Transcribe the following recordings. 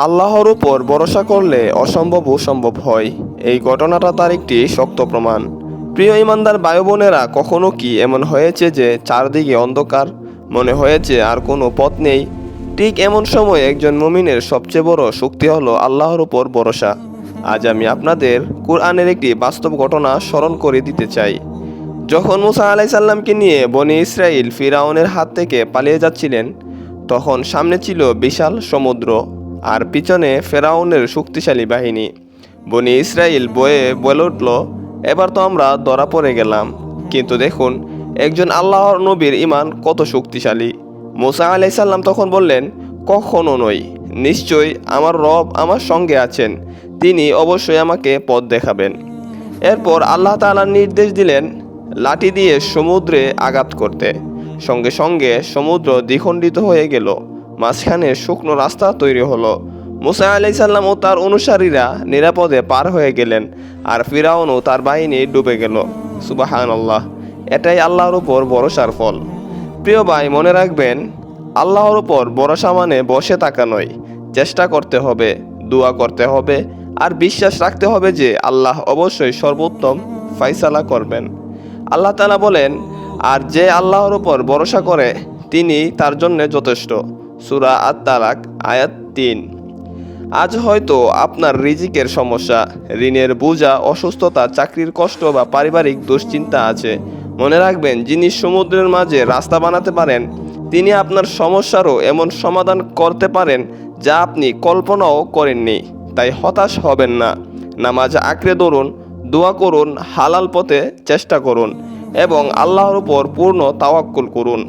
আল্লাহর উপর ভরসা করলে অসম্ভবও সম্ভব হয়। এই ঘটনাটা তার একটি শক্ত প্রমাণ। প্রিয় ইমানদার ভাই বোনেরা, কখনো কি এমন হয়েছে যে চারদিকে অন্ধকার, মনে হয়েছে আর কোনো পথ নেই? ঠিক এমন সময় একজন মুমিনের সবচেয়ে বড় শক্তি হলো আল্লাহর উপর ভরসা। আজ আমি আপনাদের কুরআনের একটি বাস্তব ঘটনা স্মরণ করে দিতে চাই। যখন মুসা আলাইসাল্লামকে নিয়ে বনি ইসরাইল ফিরাউনের হাত থেকে পালিয়ে যাচ্ছিলেন, তখন সামনে ছিল বিশাল সমুদ্র আর পিছনে ফেরাউনের শক্তিশালী বাহিনী। বনি ইসরাইল বয়ে বলে উঠল, এবার তো আমরা ধরা পড়ে গেলাম। কিন্তু দেখুন একজন আল্লাহর নবীর ঈমান কত শক্তিশালী। মুসা আলাইসাল্লাম তখন বললেন, কখনো নয়, নিশ্চয়ই আমার রব আমার সঙ্গে আছেন, তিনি অবশ্যই আমাকে পথ দেখাবেন। এরপর আল্লাহ তাআলা নির্দেশ দিলেন লাঠি দিয়ে সমুদ্রে আঘাত করতে। সঙ্গে সঙ্গে সমুদ্র দ্বিখণ্ডিত হয়ে গেল, মাঝখানে শুকনো রাস্তা তৈরি হলো। মুসা আলাইসাল্লাম ও তার অনুসারীরা নিরাপদে পার হয়ে গেলেন, আর ফিরাউন ও তার বাহিনী ডুবে গেল। সুবহানাল্লাহ, এটাই আল্লাহর উপর ভরসার ফল। প্রিয় ভাই, মনে রাখবেন, আল্লাহর উপর ভরসা মানে বসে থাকা নয়, চেষ্টা করতে হবে, দোয়া করতে হবে, আর বিশ্বাস রাখতে হবে যে আল্লাহ অবশ্যই সর্বোত্তম ফায়সালা করবেন। আল্লাহ তাআলা বলেন, আর যে আল্লাহর উপর ভরসা করে তিনি তার জন্য যথেষ্ট। সূরা আত-তালাক আয়াত ৩। আজ হয়তো আপনার রিজিকের সমস্যা, ঋণের বোঝা, অসুস্থতা, চাকরির কষ্ট বা পারিবারিক দুশ্চিন্তা আছে। মনে রাখবেন, যিনি সমুদ্রের মাঝে রাস্তা বানাতে পারেন, তিনি আপনার সমস্যারও এমন সমাধান করতে পারেন যা আপনি কল্পনাও করেননি। তাই হতাশ হবেন না, নামাজ আঁকড়ে ধরুন, দোয়া করুন, হালাল পথে চেষ্টা করুন এবং আল্লাহর উপর পূর্ণ তাওয়াক্কুল করুন।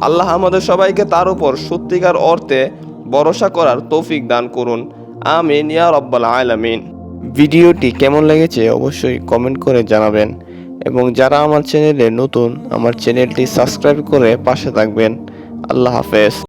আল্লাহ আমাদের সবাইকে তার উপর সত্যিকার অর্থে ভরসা করার তৌফিক দান করুন। আমিন ইয়া রাব্বাল আলামিন। ভিডিওটি কেমন লেগেছে অবশ্যই কমেন্ট করে জানাবেন এবং যারা আমার চ্যানেলে নতুন, আমার চ্যানেলটি সাবস্ক্রাইব করে পাশে থাকবেন। আল্লাহ হাফেজ।